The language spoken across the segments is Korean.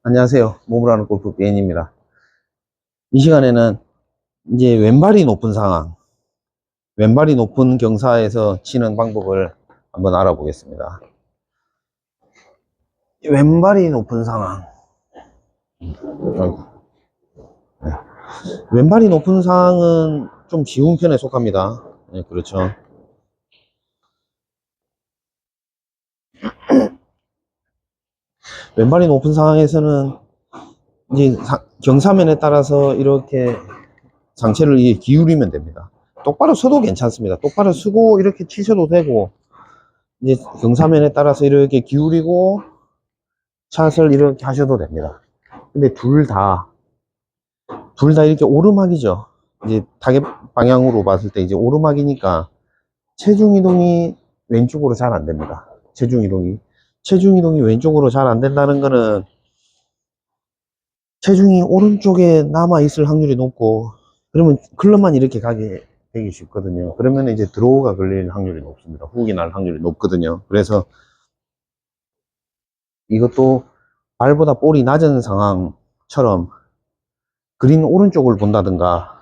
안녕하세요. 몸으로 하는 골프 비엔입니다. 이 시간에는 이제 왼발이 높은 상황, 왼발이 높은 경사에서 치는 방법을 한번 알아보겠습니다. 왼발이 높은 상황. 아이고. 네. 왼발이 높은 상황은 좀 쉬운 편에 속합니다. 네, 그렇죠. 왼발이 높은 상황에서는 이제 경사면에 따라서 이렇게 상체를 기울이면 됩니다. 똑바로 서도 괜찮습니다. 똑바로 서고 이렇게 치셔도 되고, 이제 경사면에 따라서 이렇게 기울이고 샷을 이렇게 하셔도 됩니다. 근데 둘 다 이렇게 오르막이죠. 이제 타겟 방향으로 봤을 때 이제 오르막이니까 체중 이동이 왼쪽으로 잘 안 됩니다. 체중 이동이 왼쪽으로 잘 안 된다는 거는 체중이 오른쪽에 남아 있을 확률이 높고, 그러면 클럽만 이렇게 가게 되기 쉽거든요. 그러면 이제 드로우가 걸릴 확률이 높습니다. 훅이 날 확률이 높거든요. 그래서 이것도 발보다 볼이 낮은 상황처럼 그린 오른쪽을 본다든가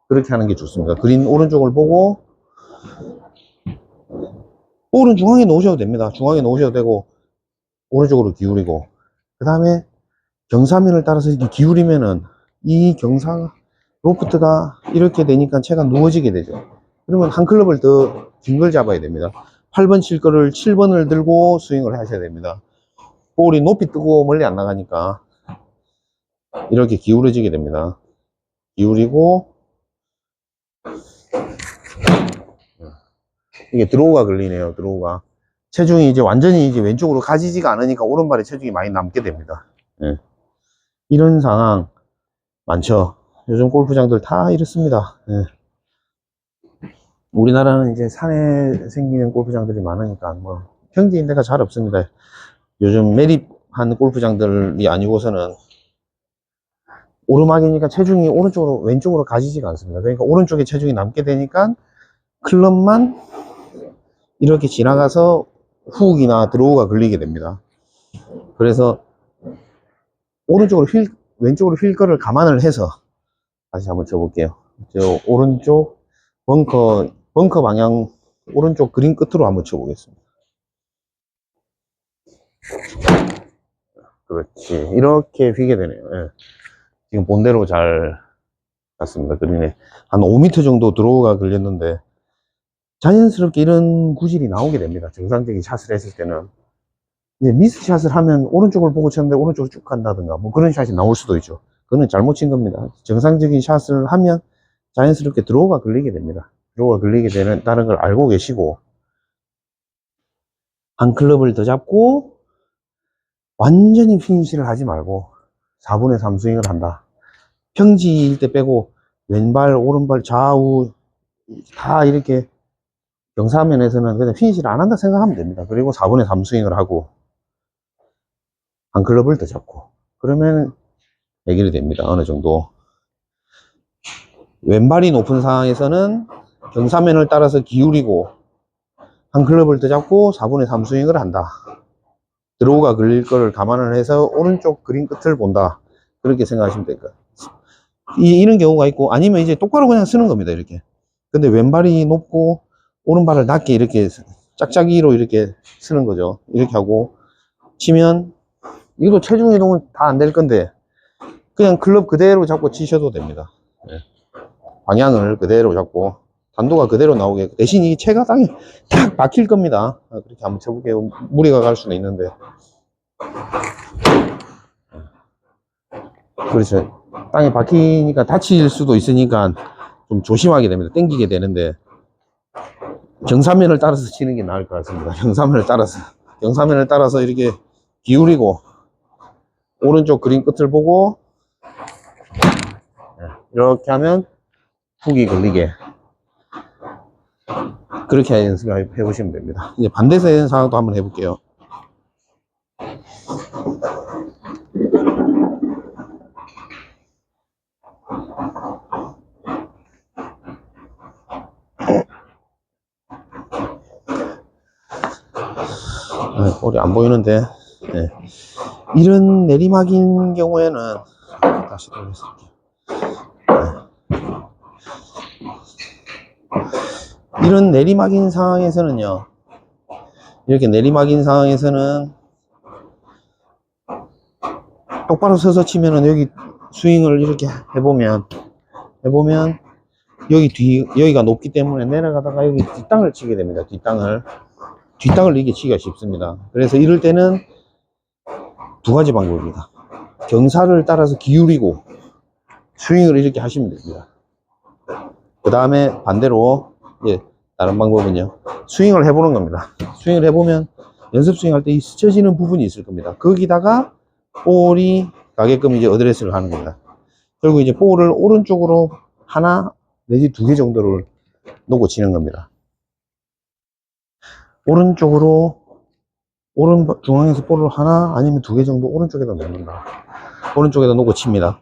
그렇게 하는 게 좋습니다. 그린 오른쪽을 보고 볼은 중앙에 놓으셔도 됩니다. 중앙에 놓으셔도 되고 오른쪽으로 기울이고, 그 다음에 경사면을 따라서 이렇게 기울이면은 이 경사 로프트가 이렇게 되니까 채가 누워지게 되죠. 그러면 한 클럽을 더 긴 걸 잡아야 됩니다. 8번 칠 거를 7번을 들고 스윙을 하셔야 됩니다. 볼이 높이 뜨고 멀리 안 나가니까 이렇게 기울어지게 됩니다. 기울이고, 이게 드로우가 걸리네요. 드로우가 체중이 이제 완전히 이제 왼쪽으로 가지지가 않으니까 오른발에 체중이 많이 남게 됩니다. 예. 이런 상황 많죠. 요즘 골프장들 다 이렇습니다. 예. 우리나라는 이제 산에 생기는 골프장들이 많으니까 뭐 평지인 데가 잘 없습니다. 요즘 매립한 골프장들이 아니고서는 오르막이니까 체중이 오른쪽으로 왼쪽으로 가지지가 않습니다. 그러니까 오른쪽에 체중이 남게 되니까 클럽만 이렇게 지나가서 훅이나 드로우가 걸리게 됩니다. 그래서 왼쪽으로 휠 거를 감안을 해서 다시 한번 쳐볼게요. 저 오른쪽 벙커 방향 오른쪽 그린 끝으로 한번 쳐보겠습니다. 그렇지. 이렇게 휘게 되네요. 예. 지금 본대로 잘 갔습니다. 그린에 한 5m 정도 드로우가 걸렸는데 자연스럽게 이런 구질이 나오게 됩니다. 정상적인 샷을 했을 때는. 이제 미스샷을 하면 오른쪽을 보고 쳤는데 오른쪽으로 쭉 간다든가 뭐 그런 샷이 나올 수도 있죠. 그거는 잘못 친 겁니다. 정상적인 샷을 하면 자연스럽게 드로우가 걸리게 됩니다. 드로우가 걸리게 된다는 걸 알고 계시고, 한 클럽을 더 잡고 완전히 피니시를 하지 말고 4분의 3 스윙을 한다. 평지일 때 빼고 왼발, 오른발, 좌우 다 이렇게 경사면에서는 그냥 피니시를 안 한다 생각하면 됩니다. 그리고 4분의 3 스윙을 하고 한 클럽을 더 잡고 그러면 해결이 됩니다. 어느 정도. 왼발이 높은 상황에서는 경사면을 따라서 기울이고 한 클럽을 더 잡고 4분의 3 스윙을 한다. 드로우가 걸릴 거를 감안을 해서 오른쪽 그린 끝을 본다. 그렇게 생각하시면 될 거예요. 이런 경우가 있고, 아니면 이제 똑바로 그냥 쓰는 겁니다. 이렇게. 근데 왼발이 높고 오른발을 낮게 이렇게 짝짝이로 이렇게 쓰는 거죠. 이렇게 하고 치면 이거 체중 이동은 다 안 될 건데 그냥 클럽 그대로 잡고 치셔도 됩니다. 네. 방향을 그대로 잡고 단도가 그대로 나오게, 대신 이 채가 땅에 탁 박힐 겁니다. 그렇게 한번 쳐볼게요. 무리가 갈 수는 있는데. 그렇죠. 땅에 박히니까 다칠 수도 있으니까 좀 조심하게 됩니다. 땡기게 되는데 경사면을 따라서 치는 게 나을 것 같습니다. 경사면을 따라서 이렇게 기울이고 오른쪽 그린 끝을 보고 이렇게 하면 훅이 걸리게, 그렇게 연습해 보시면 됩니다. 이제 반대편 상황도 한번 해볼게요. 볼이 안 보이는데. 네. 이런 내리막인 경우에는 다시 돌려드릴게요. 이런 내리막인 상황에서는요, 이렇게 내리막인 상황에서는 똑바로 서서 치면은 여기 스윙을 이렇게 해보면 여기가 높기 때문에 내려가다가 여기 뒷땅을 치게 됩니다. 뒷땅을 이렇게 치기가 쉽습니다. 그래서 이럴 때는 두 가지 방법입니다. 경사를 따라서 기울이고 스윙을 이렇게 하시면 됩니다. 그 다음에 반대로 이제 다른 방법은요, 스윙을 해보는 겁니다. 스윙을 해보면 연습 스윙 할 때 이 스쳐지는 부분이 있을 겁니다. 거기다가 볼이 가게끔 이제 어드레스를 하는 겁니다. 그리고 이제 볼을 오른쪽으로 하나 내지 두 개 정도를 놓고 치는 겁니다. 오른쪽으로, 오른 중앙에서 볼을 하나 아니면 두 개 정도 오른쪽에다 놓는다. 오른쪽에다 놓고 칩니다.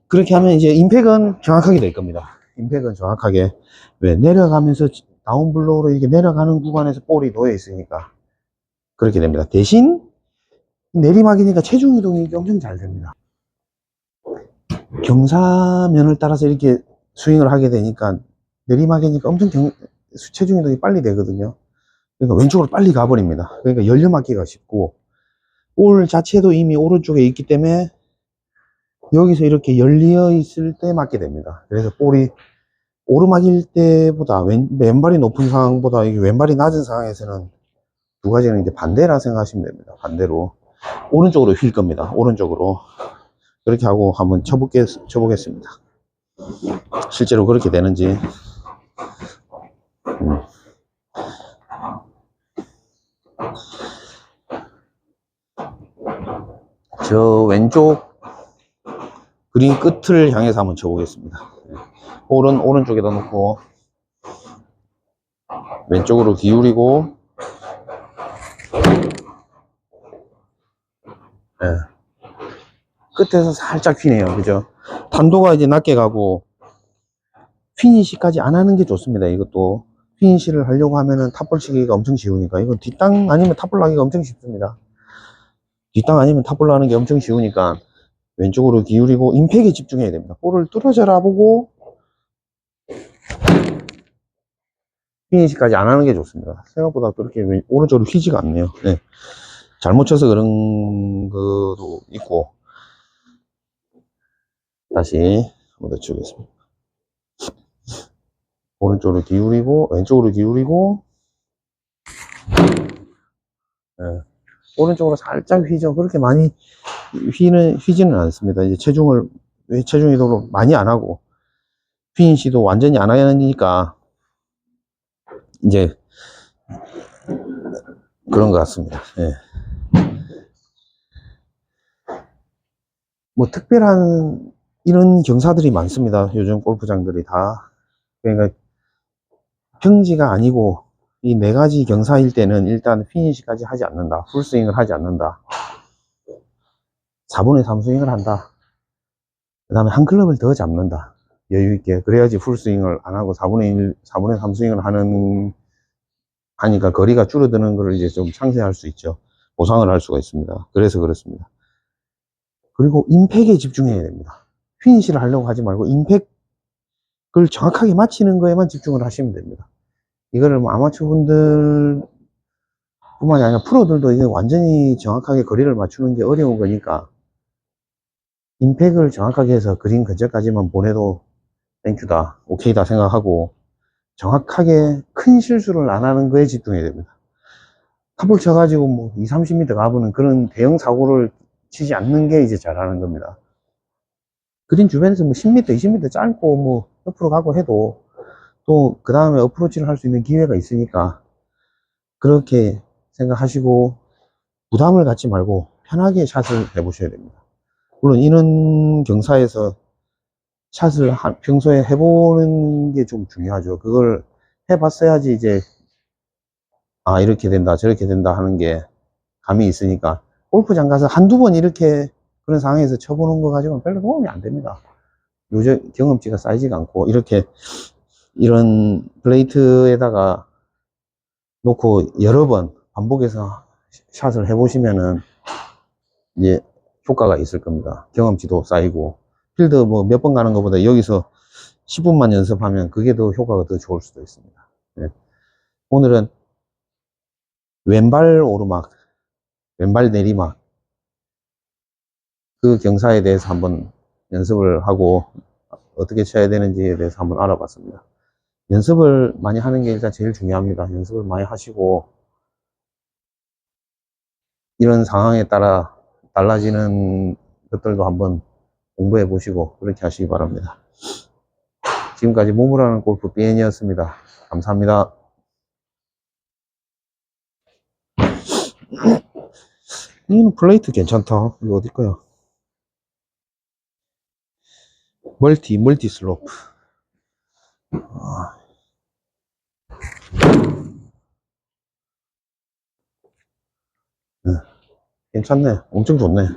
그렇게 하면 이제 임팩은 정확하게 될 겁니다. 임팩은 정확하게. 왜? 내려가면서 다운블로우로 이렇게 내려가는 구간에서 볼이 놓여 있으니까 그렇게 됩니다. 대신 내리막이니까 체중 이동이 엄청 잘 됩니다. 경사면을 따라서 이렇게 스윙을 하게 되니까 내리막이니까 엄청 체중 이동이 빨리 되거든요. 그러니까 왼쪽으로 빨리 가버립니다. 그러니까 열려 맞기가 쉽고, 볼 자체도 이미 오른쪽에 있기 때문에 여기서 이렇게 열려 있을 때 맞게 됩니다. 그래서 볼이 오르막일 때보다 왼발이 높은 상황보다 이게 왼발이 낮은 상황에서는 두 가지는 이제 반대라 생각하시면 됩니다. 반대로 오른쪽으로 휠 겁니다. 오른쪽으로 그렇게 하고 한번 쳐보겠습니다. 실제로 그렇게 되는지. 저 왼쪽 그린 끝을 향해서 한번 쳐보겠습니다. 볼은 오른쪽에다 놓고 왼쪽으로 기울이고, 네. 끝에서 살짝 휘네요. 그죠? 탄도가 이제 낮게 가고 피니시까지 안 하는 게 좋습니다. 이것도 피니시를 하려고 하면은 탑볼 치기가 엄청 쉬우니까, 이건 뒷땅 아니면 탑볼 나기가 엄청 쉽습니다. 뒷땅 아니면 탑볼 나는 게 엄청 쉬우니까 왼쪽으로 기울이고 임팩에 집중해야 됩니다. 볼을 뚫어져라 보고 피니시까지 안 하는 게 좋습니다. 생각보다 그렇게 오른쪽으로 휘지가 않네요. 네. 잘못 쳐서 그런 것도 있고. 다시 한번 더 치겠습니다. 오른쪽으로 기울이고 왼쪽으로 기울이고, 네. 오른쪽으로 살짝 휘죠. 그렇게 많이 휘지는 않습니다. 이제 체중 이동을 많이 안 하고 피니시도 완전히 안 하니까 이제 그런 것 같습니다. 네. 뭐 특별한 이런 경사들이 많습니다. 요즘 골프장들이 다. 그러니까 평지가 아니고 이 네 가지 경사일 때는 일단 피니시까지 하지 않는다. 풀스윙을 하지 않는다. 4분의 3 스윙을 한다. 그 다음에 한 클럽을 더 잡는다. 여유있게. 그래야지 풀스윙을 안 하고 4분의 3 스윙을 하니까 거리가 줄어드는 걸 이제 좀 상쇄할 수 있죠. 보상을 할 수가 있습니다. 그래서 그렇습니다. 그리고 임팩에 집중해야 됩니다. 피니시를 하려고 하지 말고 임팩을 정확하게 맞히는 거에만 집중을 하시면 됩니다. 이거를 뭐 아마추어 분들 뿐만이 아니라 프로들도 이게 완전히 정확하게 거리를 맞추는 게 어려운 거니까 임팩을 정확하게 해서 그린 근처까지만 보내도 땡큐다, 오케이다 생각하고 정확하게 큰 실수를 안 하는 거에 집중해야 됩니다. 탑볼 쳐가지고 뭐 2, 30m 가보는 그런 대형 사고를 치지 않는 게 이제 잘하는 겁니다. 그린 주변에서 뭐 10m, 20m 짧고 뭐 옆으로 가고 해도 또 그 다음에 어프로치를 할 수 있는 기회가 있으니까 그렇게 생각하시고 부담을 갖지 말고 편하게 샷을 해보셔야 됩니다. 물론 이런 경사에서 샷을 평소에 해보는 게 좀 중요하죠. 그걸 해봤어야지 이제 아 이렇게 된다 저렇게 된다 하는 게 감이 있으니까, 골프장 가서 한두 번 이렇게 그런 상황에서 쳐보는 거 가지고는 별로 도움이 안 됩니다. 요즘 경험치가 쌓이지가 않고 이렇게 이런 플레이트에다가 놓고 여러 번 반복해서 샷을 해보시면은 이제 효과가 있을 겁니다. 경험치도 쌓이고, 필드 뭐 몇 번 가는 것보다 여기서 10분만 연습하면 그게 더 효과가 더 좋을 수도 있습니다. 네. 오늘은 왼발 오르막, 왼발 내리막, 그 경사에 대해서 한번 연습을 하고 어떻게 쳐야 되는지에 대해서 한번 알아봤습니다. 연습을 많이 하는 게 일단 제일 중요합니다. 연습을 많이 하시고 이런 상황에 따라 달라지는 것들도 한번 공부해 보시고 그렇게 하시기 바랍니다. 지금까지 몸으로 하는 골프 BN이었습니다. 감사합니다. 이는 플레이트 괜찮다. 이거 어디 거야? 멀티 슬로프. 괜찮네. 엄청 좋네.